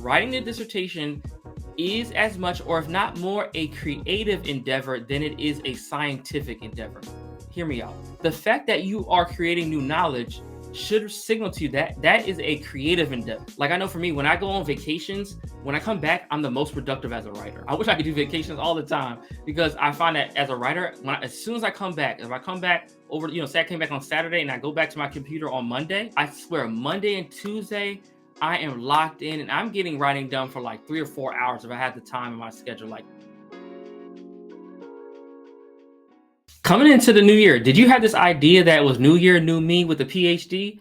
writing the dissertation is as much, or if not more, a creative endeavor than it is a scientific endeavor. Hear me out. The fact that you are creating new knowledge should signal to you that that is a creative endeavor. Like, I know for me, when I go on vacations, when I come back, I'm the most productive as a writer. I wish I could do vacations all the time, because I find that as a writer, as soon as I come back, if I come back over, say I came back on Saturday and I go back to my computer on Monday, I swear Monday and Tuesday, I am locked in and I'm getting writing done for like 3 or 4 hours if I had the time in my schedule. Like, coming into the new year, did you have this idea that it was new year, new me with the PhD?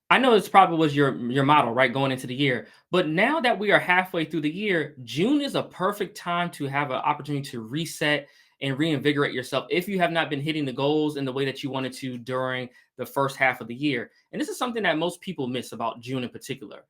I know this probably was your model, right, going into the year. But now that we are halfway through the year, June is a perfect time to have an opportunity to reset and reinvigorate yourself if you have not been hitting the goals in the way that you wanted to during the first half of the year. And this is something that most people miss about June in particular.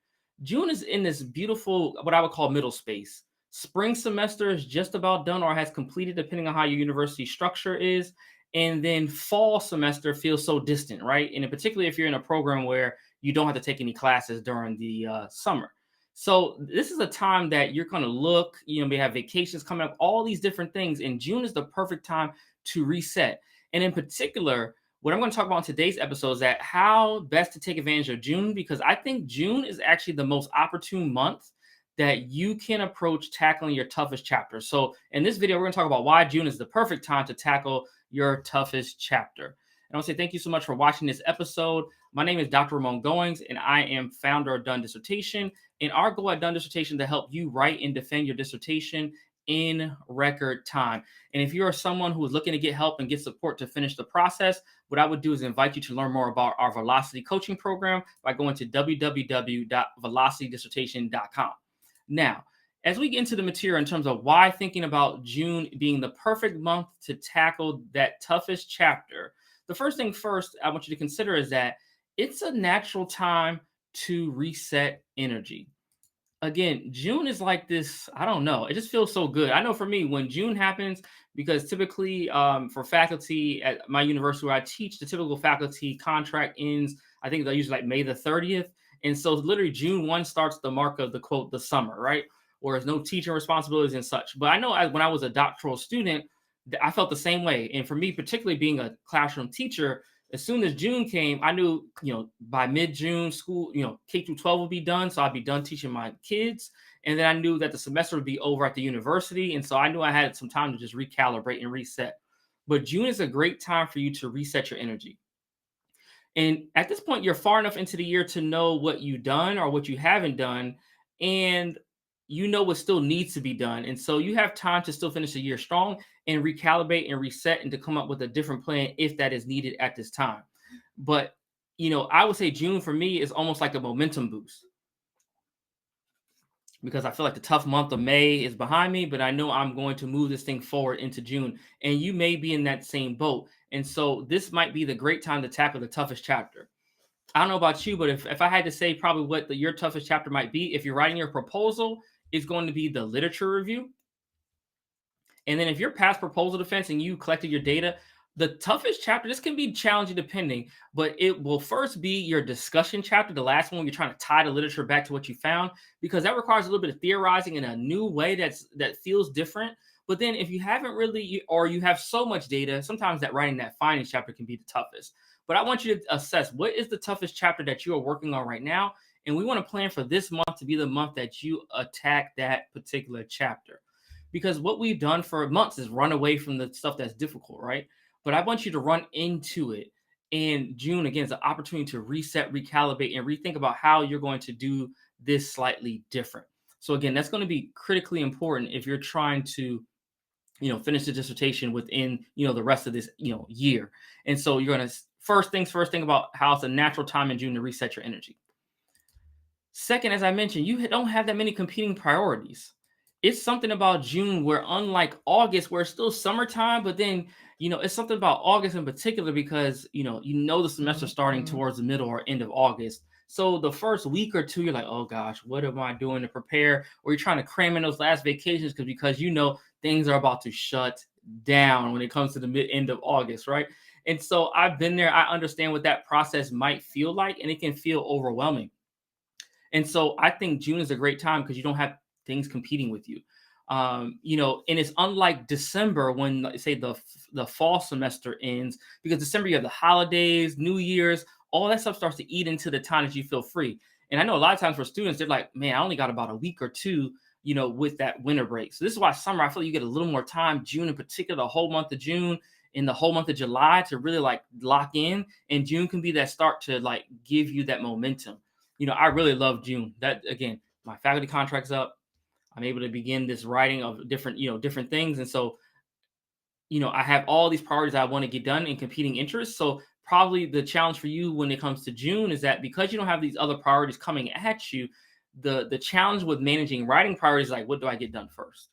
June is in this beautiful, what I would call middle space. Spring semester is just about done or has completed, depending on how your university structure is. And then fall semester feels so distant, right? And particularly if you're in a program where you don't have to take any classes during the summer. So this is a time that you're going to look, we have vacations coming up, all these different things. And June is the perfect time to reset. And in particular, what I'm going to talk about in today's episode is that how best to take advantage of June, because I think June is actually the most opportune month that you can approach tackling your toughest chapter. So in this video, we're going to talk about why June is the perfect time to tackle your toughest chapter. And I want to say thank you so much for watching this episode. My name is Dr. Ramon Goings, and I am founder of Done Dissertation. And our goal at Done Dissertation is to help you write and defend your dissertation in record time. And if you are someone who is looking to get help and get support to finish the process, what I would do is invite you to learn more about our Velocity coaching program by going to www.velocitydissertation.com. Now, as we get into the material in terms of why thinking about June being the perfect month to tackle that toughest chapter, the first thing first I want you to consider is that it's a natural time to reset energy. Again, June is like this, I don't know, it just feels so good. I know for me, when June happens, because typically for faculty at my university where I teach, the typical faculty contract ends, I think they're usually like May the 30th. And so literally June 1 starts the mark of the quote, the summer, right? Whereas no teaching responsibilities and such. But I know when I was a doctoral student, I felt the same way. And for me, particularly being a classroom teacher, as soon as June came, I knew, by mid-June school, K through 12 would be done. So I'd be done teaching my kids. And then I knew that the semester would be over at the university. And so I knew I had some time to just recalibrate and reset. But June is a great time for you to reset your energy. And at this point, you're far enough into the year to know what you've done or what you haven't done. And you know what still needs to be done. And so you have time to still finish the year strong and recalibrate and reset and to come up with a different plan if that is needed at this time. But, I would say June for me is almost like a momentum boost, because I feel like the tough month of May is behind me, but I know I'm going to move this thing forward into June. And you may be in that same boat. And so this might be the great time to tackle the toughest chapter. I don't know about you, but if I had to say probably what your toughest chapter might be, if you're writing your proposal, it's going to be the literature review. And then if you're past proposal defense and you collected your data, the toughest chapter, this can be challenging depending, but it will first be your discussion chapter, the last one, you're trying to tie the literature back to what you found, because that requires a little bit of theorizing in a new way that feels different. But then if you haven't really, or you have so much data, sometimes that writing that findings chapter can be the toughest. But I want you to assess what is the toughest chapter that you are working on right now. And we want to plan for this month to be the month that you attack that particular chapter. Because what we've done for months is run away from the stuff that's difficult, right? But I want you to run into it. And June, again, is an opportunity to reset, recalibrate, and rethink about how you're going to do this slightly different. So again, that's going to be critically important if you're trying to finish the dissertation within, the rest of this, year. And so you're going to first thing about how it's a natural time in June to reset your energy. Second, as I mentioned, you don't have that many competing priorities. It's something about June where, unlike August, where it's still summertime, but then, it's something about August in particular because, the semester starting towards the middle or end of August. So the first week or two, you're like, oh gosh, what am I doing to prepare? Or you're trying to cram in those last vacations because things are about to shut down when it comes to the end of August, right? And so I've been there. I understand what that process might feel like, and it can feel overwhelming. And so I think June is a great time because you don't have things competing with you. And it's unlike December when, like, say, the fall semester ends, because December you have the holidays, New Year's, all that stuff starts to eat into the time that you feel free. And I know a lot of times for students, they're like, man, I only got about a week or two, with that winter break. So this is why summer, I feel like you get a little more time, June in particular, the whole month of June and the whole month of July to really like lock in. And June can be that start to like give you that momentum. I really love June. That again, my faculty contract's up. I'm able to begin this writing of different things. And so, I have all these priorities I want to get done in competing interests. So probably the challenge for you when it comes to June is that because you don't have these other priorities coming at you, the challenge with managing writing priorities is like, what do I get done first?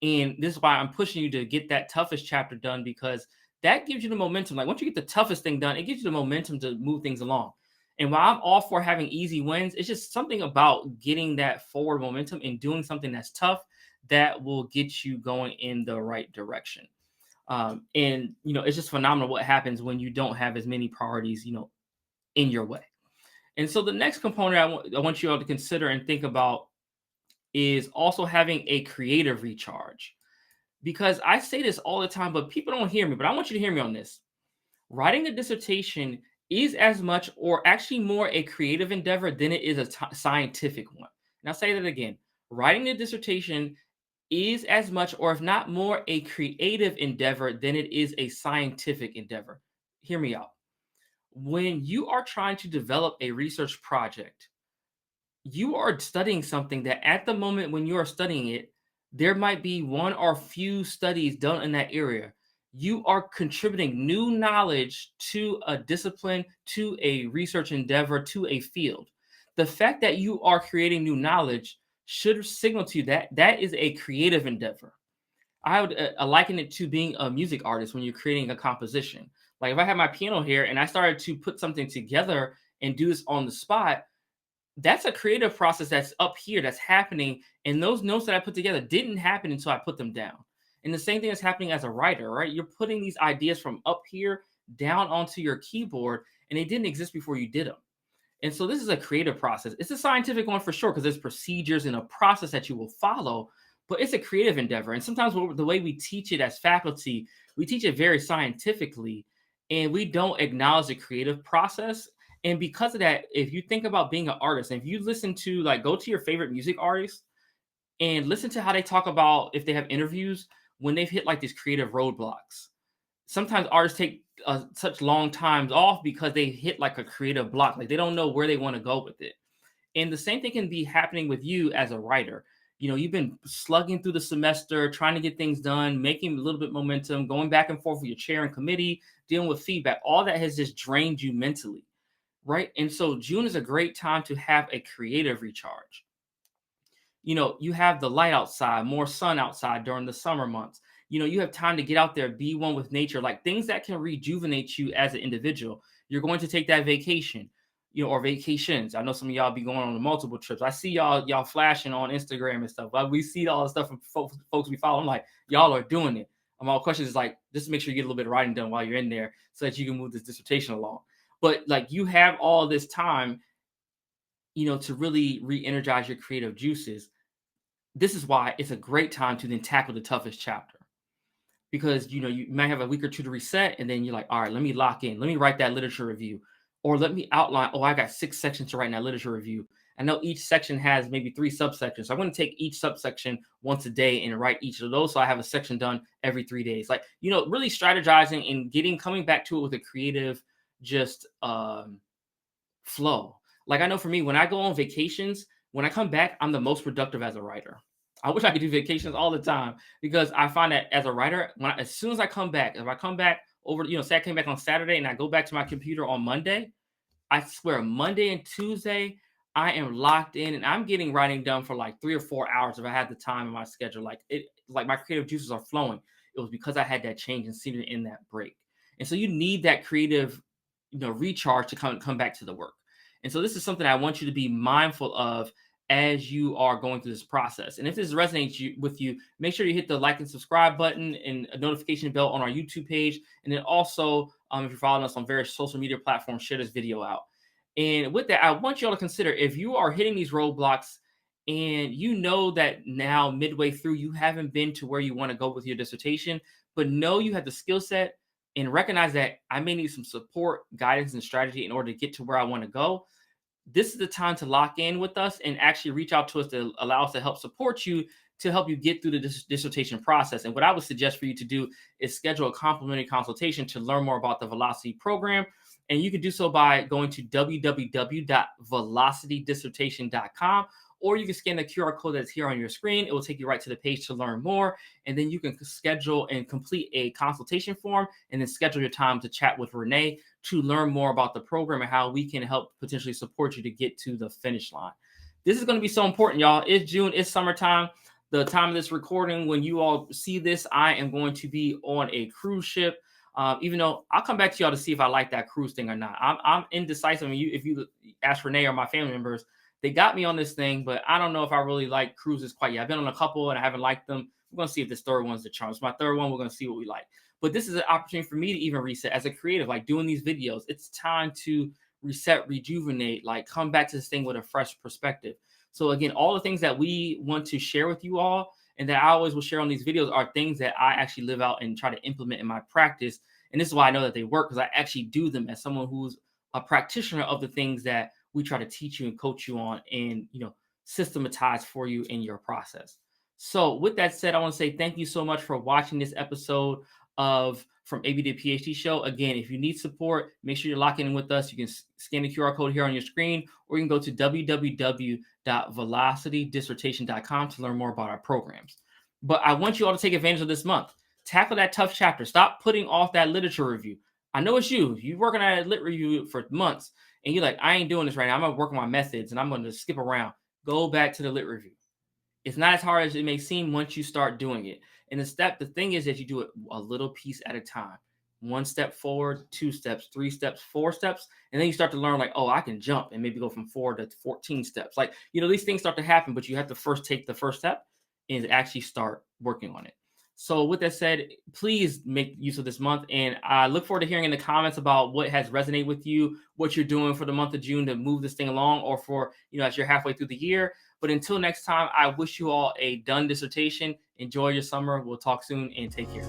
And this is why I'm pushing you to get that toughest chapter done, because that gives you the momentum. Like once you get the toughest thing done, it gives you the momentum to move things along. And while I'm all for having easy wins, it's just something about getting that forward momentum and doing something that's tough that will get you going in the right direction. And it's just phenomenal what happens when you don't have as many priorities, in your way. And so the next component I want you all to consider and think about is also having a creative recharge. Because I say this all the time, but people don't hear me. But I want you to hear me on this. Writing a dissertation is as much or actually more a creative endeavor than it is a scientific one. And I'll say that again. Writing a dissertation is as much, or if not more, a creative endeavor than it is a scientific endeavor. Hear me out. When you are trying to develop a research project, you are studying something that at the moment when you are studying it, there might be one or few studies done in that area. You are contributing new knowledge to a discipline, to a research endeavor, to a field. The fact that you are creating new knowledge should signal to you that that is a creative endeavor. I would liken it to being a music artist when you're creating a composition. Like if I had my piano here and I started to put something together and do this on the spot, that's a creative process that's up here that's happening. And those notes that I put together didn't happen until I put them down. And the same thing is happening as a writer, right? You're putting these ideas from up here down onto your keyboard, and they didn't exist before you did them. And so this is a creative process. It's a scientific one for sure, because there's procedures and a process that you will follow, but it's a creative endeavor. And sometimes the way we teach it as faculty, we teach it very scientifically, and we don't acknowledge the creative process. And because of that, if you think about being an artist, and if you listen to like go to your favorite music artist and listen to how they talk about if they have interviews when they've hit like these creative roadblocks. Sometimes artists take such long times off because they hit like a creative block, like they don't know where they want to go with it. And the same thing can be happening with you as a writer. You've been slugging through the semester, trying to get things done, making a little bit momentum, going back and forth with your chair and committee, dealing with feedback. All that has just drained you mentally, right? And so June is a great time to have a creative recharge. You have the light outside, more sun outside during the summer months. You have time to get out there, be one with nature, like things that can rejuvenate you as an individual. You're going to take that vacation, or vacations. I know some of y'all be going on multiple trips. I see y'all flashing on Instagram and stuff. Like we see all the stuff from folks we follow. I'm like, y'all are doing it. My question is like, just make sure you get a little bit of writing done while you're in there so that you can move this dissertation along. But like you have all this time, to really re-energize your creative juices. This is why it's a great time to then tackle the toughest chapter, because you might have a week or two to reset, and then you're like, all right, let me lock in, let me write that literature review, or let me outline, I got 6 sections to write in that literature review. I know each section has maybe 3 subsections, so I'm going to take each subsection once a day and write each of those, so I have a section done every 3 days. Like really strategizing and coming back to it with a creative just flow. Like I know for me, when I go on vacations, when I come back, I'm the most productive as a writer. I wish I could do vacations all the time, because I find that as a writer, as soon as I come back, if I come back over, say I came back on Saturday and I go back to my computer on Monday, I swear Monday and Tuesday, I am locked in and I'm getting writing done for like 3 or 4 hours if I had the time in my schedule. Like my creative juices are flowing. It was because I had that change and scenery in that break. And so you need that creative, recharge to come back to the work. And so this is something I want you to be mindful of as you are going through this process. And if this resonates with you, make sure you hit the like and subscribe button and a notification bell on our YouTube page. And then also, if you're following us on various social media platforms, share this video out. And with that, I want you all to consider, if you are hitting these roadblocks and you know that now midway through you haven't been to where you want to go with your dissertation, but know you have the skill set and recognize that I may need some support, guidance, and strategy in order to get to where I want to go. This is the time to lock in with us and actually reach out to us to allow us to help support you, to help you get through the dissertation process. And what I would suggest for you to do is schedule a complimentary consultation to learn more about the Velocity program. And you can do so by going to www.velocitydissertation.com, or you can scan the QR code that's here on your screen. It will take you right to the page to learn more. And then you can schedule and complete a consultation form, and then schedule your time to chat with Renee to learn more about the program and how we can help potentially support you to get to the finish line. This is going to be so important, y'all. It's June, it's summertime. The time of this recording, when you all see this, I am going to be on a cruise ship. Even though I'll come back to y'all to see if I like that cruise thing or not. I'm indecisive. I mean, if you ask Renee or my family members, they got me on this thing, but I don't know if I really like cruises quite yet. I've been on a couple and I haven't liked them. We're going to see if this third one's the charm. It's my third one. We're going to see what we like. But this is an opportunity for me to even reset as a creative, like doing these videos. It's time to reset, rejuvenate, like come back to this thing with a fresh perspective. So again, all the things that we want to share with you all and that I always will share on these videos are things that I actually live out and try to implement in my practice. And this is why I know that they work, because I actually do them as someone who's a practitioner of the things that we try to teach you and coach you on and, systematize for you in your process. So with that said, I want to say thank you so much for watching this episode of From AB to PhD Show. Again, if you need support, make sure you're locking in with us. You can scan the QR code here on your screen, or you can go to www.velocitydissertation.com to learn more about our programs. But I want you all to take advantage of this month. Tackle that tough chapter. Stop putting off that literature review. I know it's you. You're working at a lit review for months, and you're like, I ain't doing this right now. I'm going to work on my methods, and I'm going to skip around. Go back to the lit review. It's not as hard as it may seem once you start doing it. And the thing is that you do it a little piece at a time. One step forward, 2 steps, 3 steps, 4 steps. And then you start to learn like, oh, I can jump and maybe go from 4 to 14 steps. Like, these things start to happen, but you have to first take the first step and actually start working on it. So with that said, please make use of this month. And I look forward to hearing in the comments about what has resonated with you, what you're doing for the month of June to move this thing along, or for, as you're halfway through the year. But until next time, I wish you all a done dissertation. Enjoy your summer. We'll talk soon and take care.